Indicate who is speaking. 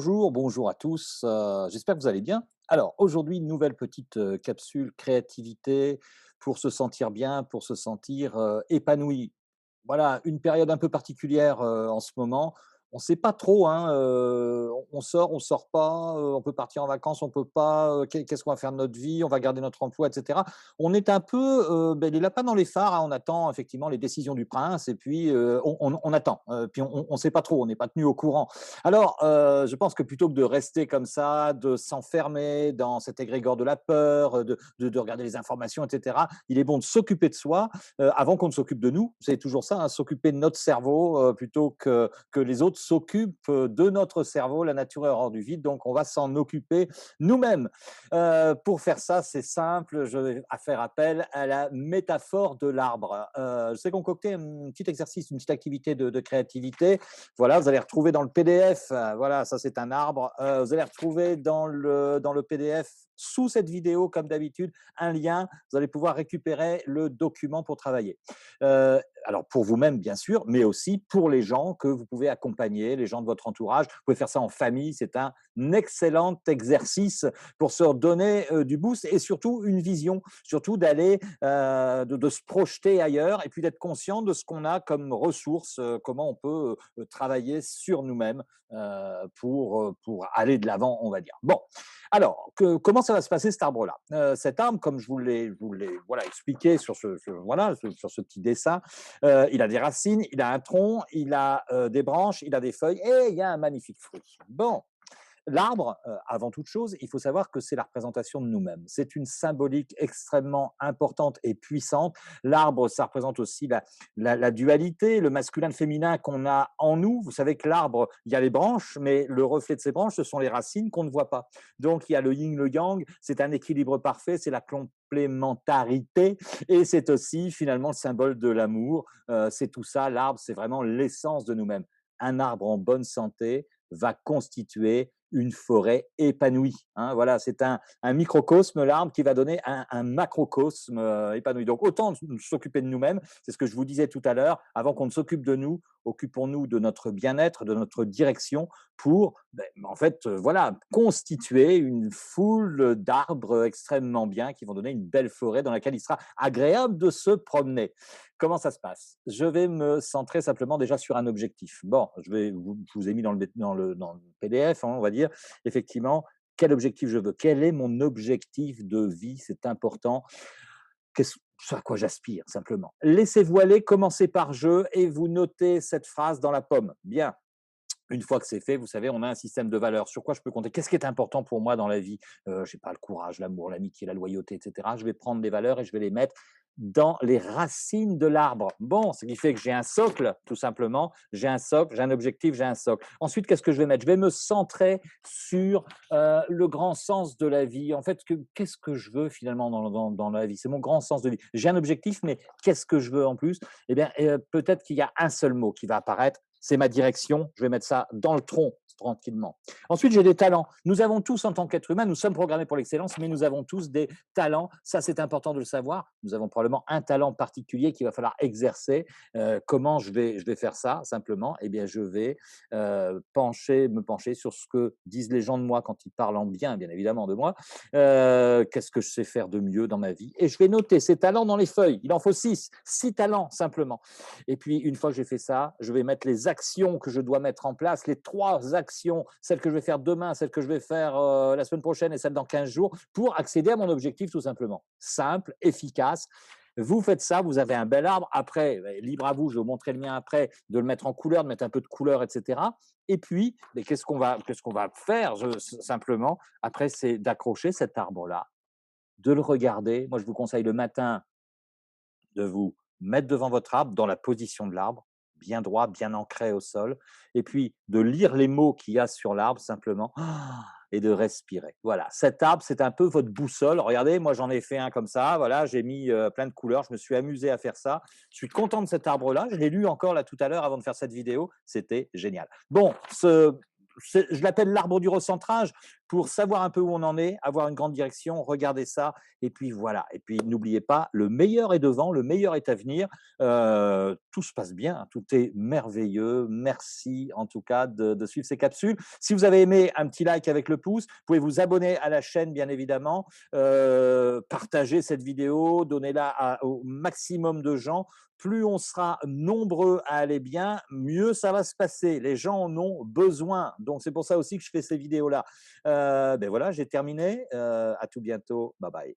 Speaker 1: bonjour, bonjour à tous, j'espère que vous allez bien. Alors aujourd'hui, une nouvelle petite, capsule créativité pour se sentir bien, pour se sentir, épanoui. Voilà, une période un peu particulière, en ce moment. On ne sait pas trop, hein, on sort pas, on peut partir en vacances, on peut pas, qu'est-ce qu'on va faire de notre vie? On va garder notre emploi et cetera. On est un peu, les lapins dans les phares, hein, on attend effectivement les décisions du prince et puis, on attend, puis on sait pas trop, on n'est pas tenu au courant. Alors, je pense que plutôt que de rester comme ça, de s'enfermer dans cet égrégore de la peur, de regarder les informations et cetera, il est bon de s'occuper de soi, avant qu'on ne s'occupe de nous. C'est toujours ça, hein, s'occuper de notre cerveau plutôt que les autres s'occupent de notre cerveau. La nature est hors du vide, donc on va s'en occuper nous-mêmes. Pour faire ça, c'est simple, je vais faire appel à la métaphore de l'arbre. Je sais concocter un petit exercice, une petite activité de créativité. Voilà, vous allez retrouver dans le PDF, voilà, ça c'est un arbre. Vous allez retrouver dans le PDF, sous cette vidéo, comme d'habitude, un lien. Vous allez pouvoir récupérer le document pour travailler. Alors pour vous-même, bien sûr, mais aussi pour les gens que vous pouvez accompagner, les gens de votre entourage. Vous pouvez faire ça en famille. C'est un excellent exercice pour se redonner du boost et surtout une vision, surtout d'aller, de se projeter ailleurs et puis d'être conscient de ce qu'on a comme ressources, comment on peut travailler sur nous-mêmes pour aller de l'avant, on va dire. Bon, alors, comment ça va se passer cet arbre-là? Cet arbre, comme je vous l'ai voilà, expliqué voilà, sur ce petit dessin, il a des racines, il a un tronc, il a des branches, il a des feuilles et il y a un magnifique fruit. Bon, l'arbre, avant toute chose, il faut savoir que c'est la représentation de nous-mêmes. C'est une symbolique extrêmement importante et puissante. L'arbre, ça représente aussi la dualité, le masculin, le féminin qu'on a en nous. Vous savez que l'arbre, il y a les branches, mais le reflet de ces branches, ce sont les racines qu'on ne voit pas. Donc, il y a le yin, le yang, c'est un équilibre parfait, c'est la complémentarité et c'est aussi finalement le symbole de l'amour. C'est tout ça, l'arbre, c'est vraiment l'essence de nous-mêmes. Un arbre en bonne santé va constituer une forêt épanouie. Hein, voilà, c'est un microcosme, l'arbre, qui va donner un macrocosme épanoui. Donc, autant s'occuper de nous-mêmes, c'est ce que je vous disais tout à l'heure, avant qu'on ne s'occupe de nous, occupons-nous de notre bien-être, de notre direction, pour, en fait, voilà, constituer une foule d'arbres extrêmement bien qui vont donner une belle forêt dans laquelle il sera agréable de se promener. Comment ça se passe? Je vais me centrer simplement déjà sur un objectif. Bon, je vous ai mis dans le PDF, hein, on va dire, effectivement, quel objectif je veux? Quel est mon objectif de vie? C'est important. Qu'est-ce ce à quoi j'aspire simplement. Laissez-vous aller, commencez par «je» et vous notez cette phrase dans la pomme. Bien. Une fois que c'est fait, vous savez, on a un système de valeurs. Sur quoi je peux compter? Qu'est-ce qui est important pour moi dans la vie? Je sais pas, le courage, l'amour, l'amitié, la loyauté et cetera. Je vais prendre des valeurs et je vais les mettre dans les racines de l'arbre. Bon, ce qui fait que j'ai un socle, tout simplement. J'ai un socle, j'ai un objectif, j'ai un socle. Ensuite, qu'est-ce que je vais mettre? Je vais me centrer sur, le grand sens de la vie. En fait, qu'est-ce que je veux finalement dans la vie? C'est mon grand sens de vie. J'ai un objectif, mais qu'est-ce que je veux en plus? Eh bien, peut-être qu'il y a un seul mot qui va apparaître, c'est ma direction. Je vais mettre ça dans le tronc tranquillement. Ensuite, j'ai des talents. Nous avons tous, en tant qu'être humain, nous sommes programmés pour l'excellence, mais nous avons tous des talents. Ça, c'est important de le savoir. Nous avons probablement un talent particulier qu'il va falloir exercer. Comment je vais faire ça simplement? Eh bien, je vais me pencher sur ce que disent les gens de moi quand ils parlent en bien évidemment de moi. Qu'est-ce que je sais faire de mieux dans ma vie? Et je vais noter ces talents dans les feuilles. Il en faut six talents simplement. Et puis, une fois que j'ai fait ça, je vais mettre les actions que je dois mettre en place, les 3 actions, celles que je vais faire demain, celles que je vais faire la semaine prochaine et celles dans 15 jours, pour accéder à mon objectif tout simplement. Simple, efficace. Vous faites ça, vous avez un bel arbre. Après, libre à vous, je vais vous montrer le mien après, de le mettre en couleur, de mettre un peu de couleur, etc. Et puis, qu'est-ce qu'on va faire simplement? Après, c'est d'accrocher cet arbre-là, de le regarder. Moi, je vous conseille le matin de vous mettre devant votre arbre dans la position de l'arbre, bien droit, bien ancré au sol, et puis de lire les mots qu'il y a sur l'arbre simplement et de respirer. Voilà, cet arbre, c'est un peu votre boussole. Regardez, moi j'en ai fait un comme ça, voilà, j'ai mis plein de couleurs, je me suis amusé à faire ça. Je suis content de cet arbre-là, je l'ai lu encore là tout à l'heure avant de faire cette vidéo, c'était génial. Bon, je l'appelle l'arbre du recentrage pour savoir un peu où on en est, avoir une grande direction, regarder ça et puis voilà. Et puis n'oubliez pas, le meilleur est devant, le meilleur est à venir. Tout se passe bien, tout est merveilleux. Merci en tout cas de suivre ces capsules. Si vous avez aimé, un petit like avec le pouce. Vous pouvez vous abonner à la chaîne, bien évidemment. Partagez cette vidéo, donnez-la au maximum de gens. Plus on sera nombreux à aller bien, mieux ça va se passer. Les gens en ont besoin. Donc c'est pour ça aussi que je fais ces vidéos-là. Ben voilà, j'ai terminé. À tout bientôt. Bye bye.